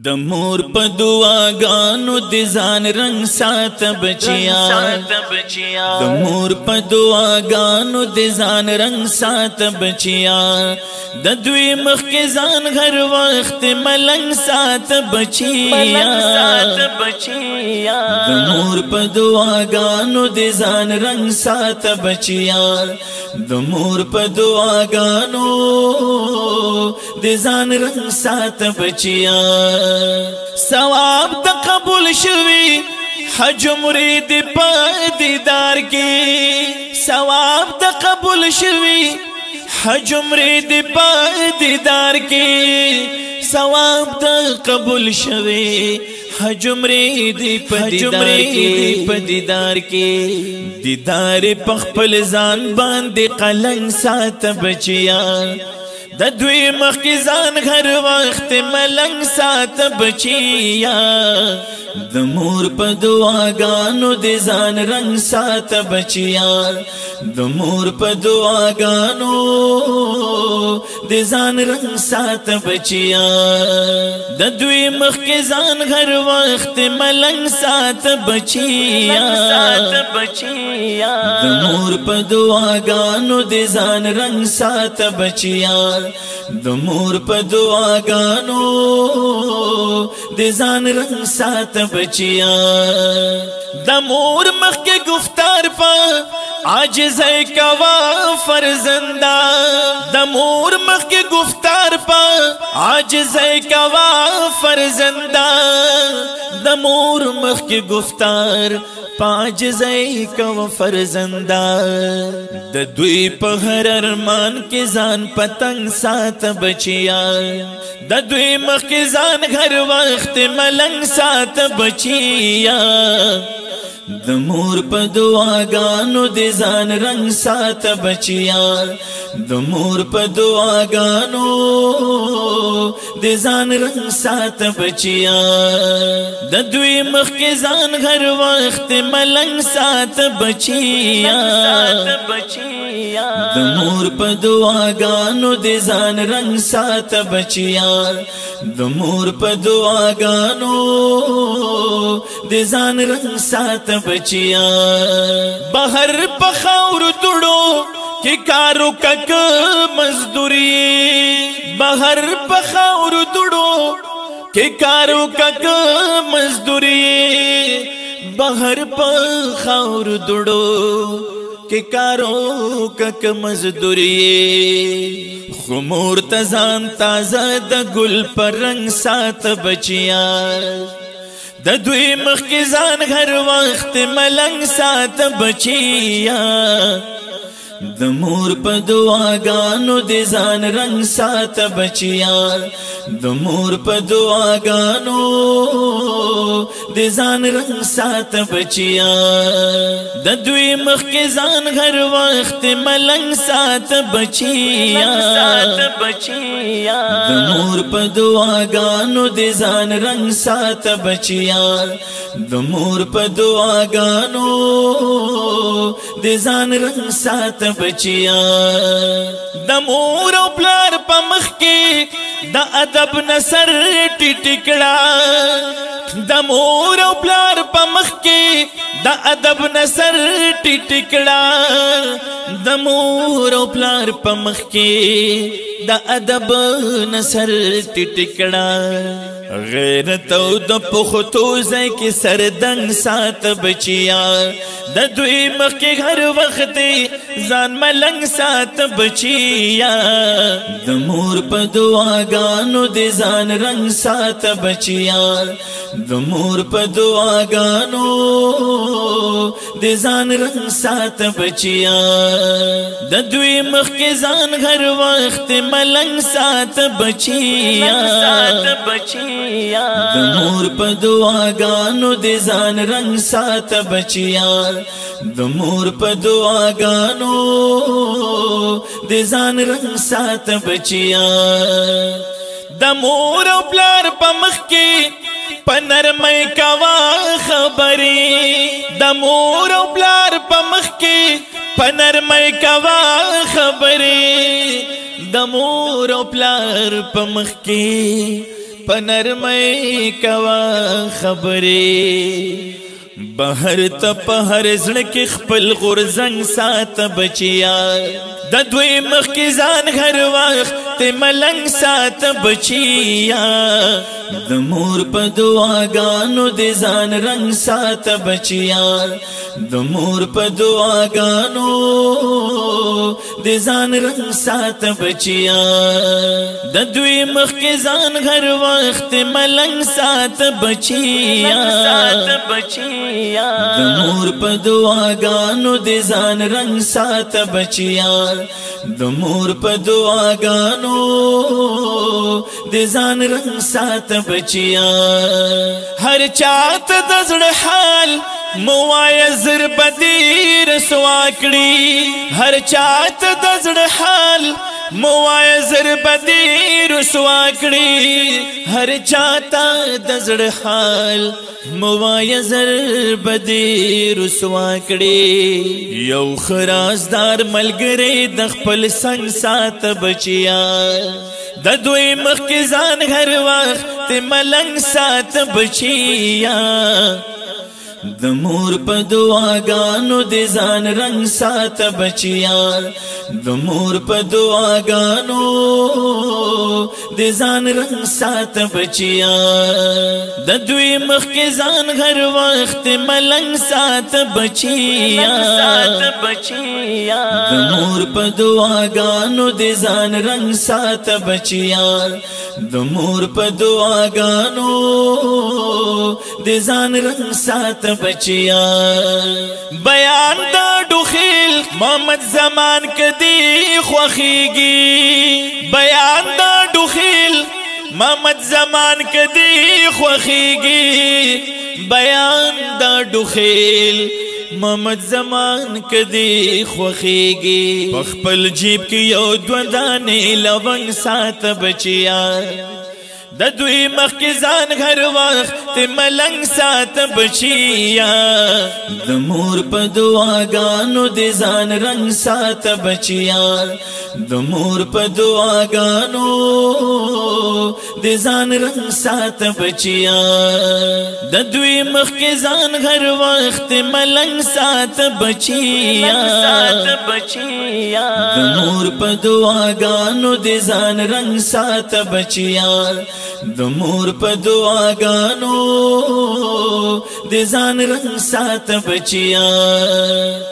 د مور په دعاګانو د ځان رنگ سات بچیا د مور په دعاګانو د ځان رنگ سات بچیا د دوی مخ کې ځان هر وخت ملنګ سات بچیا د مور په دعاګانو د ځان رنگ سات بچیا د مور په دعاګانو د ځان رنگ سات بچیا ثواب د قبول شوی حج مرید په دیدار کې ثواب د قبول شوی حج مرید په دیدار کې ثواب د قبول شوی حج مرید په دیدار کې دیدار په خپل ځان باندې قلنګ سات بچیا د دوی مخ کې ځان هر وخت ملنګ سات بچیا د مور په دعاګانو د ځان رنگ سات بچیا د مور په دعاګانو د ځان رنگ سات بچیا د دوی مخ کې ځان هر وخت ملنګ سات بچیا د مور په دعاګانو د ځان رنگ سات بچیا د مور په دعاګانو د ځان رنگ سات بچیا د مور مخ کې گفتار پا عاجز کوا فرزندا د مور مخ کې گفتار پا عاجز کوا فرزندا د مور مخ کې گفتار پاجزئی کو فرزندا د دوی په هر ارمان کې ځان پتنګ سات بچیا د دوی مخ کې ځان هر وخت ملنګ سات بچیا د مور په دعاګانو د ځان رنگ سات بچیا د مور په دعاګانو د ځان رنگ سات بچیا د دوی مخ کې ځان هر وخت ملنګ سات بچیا د مور په دعاګانو د ځان رنگ سات بچیا د مور په دعاګانو د ځان رنگ سات بچیا بهر په خاور دړو کې کارو کک مزدوری بهر په خاور دړو کې کارو کک مزدوری بهر په خاور دړو کې کارو کک مزدوری خمور تزان تازه د ګل پر رنگ سات بچیا د دوی مخ کې ځان هر وخت ملنګ سات بچیا د مور په دعاګانو د ځان رنگ سات بچیا د مور په دعاګانو د ځان رنگ سات بچیا د دوی مخ کې ځان هر وخت ملنګ سات بچیا د مور په دعاګانو د ځان رنگ سات بچیا د مور په دعاګانو د ځان رنگ سات بچیا د مور او پلار په مخ کې د ادب نصر ټټکړه د مور او پلار په مخ کې د ادب نصر ټټکړه د مور او پلار په مخ کې د ادب نصر ټټکړه غیرت او د پختو ځای کې سردنګ سات بچیا د دوی مخ کې هر وخت ځان ملنګ سات بچیا د مور په دعاګانو د ځان رنگ سات بچیا د مور په دعاګانو د ځان رنگ سات بچیا د دوی مخ کې ځان هر وخت ملنګ سات بچیا د مور په دعاګانو د ځان رنگ سات بچیا د مور په دعاګانو د ځان رنگ سات بچیا د مور او پلار په مخ کې په نرمۍ کوا خبرې د مور او پلار په مخ کې په نرمۍ کوا خبرې د مور او پلار په مخ کې پنرمئی کوا خبری بہر تا پہر زڑک خپل غرزنگ سات بچیا د دوی مخ کی ځان هر وخت ملنګ سات بچیا د مور په دعاګانو د ځان رنگ سات بچیا د مور په دعاګانو د ځان رنگ سات بچیا د دوی مخ کی ځان هر وخت ملنګ سات بچیا د مور په دعاګانو د ځان رنگ سات بچیا د مور په دعاګانو د ځان رنگ سات بچیا هر چاته د زړه حال موایه زر بدی رسوا کړي هر چاته د زړه حال موایه زر بدی رسوا کړي هر چاته د زړه حال موایه زر بدی رسوا کړي یو خرازدار ملګری د خپل څنګ سات بچیا د دوی مخ کی ځان هر وخت ملنګ سات بچیا د مور په دعاګانو د ځان رنگ سات بچیا د مور په دعاګانو د ځان رنگ سات بچیا د دوی مخ کی ځان هر وخت ملنګ سات بچیا د مور په دعاګانو د ځان رنگ سات بچیا د مور په دعاګانو د ځان رنگ سات بچیا بیان دا ډوخیل محمد زمان کدی خوخیږي بیان دا ډوخیل محمد زمان کدی خوخیږي بیان دا ډوخیل محمد زمان کدی خوخیږي په خپل جیب کې یو دوه دانې لونګ سات بچیا د دوی مخ کی ځان هر وخت ملنګ سات بچیا د مور په دعاګانو د ځان رنگ سات بچیا د مور په دعاګانو د ځان رنگ سات بچیا د دوی مخ کی ځان هر وخت ملنګ سات بچیا د مور په دعاګانو د ځان رنگ سات بچیا د مور په دعاګانو د ځان رنگ سات بچیا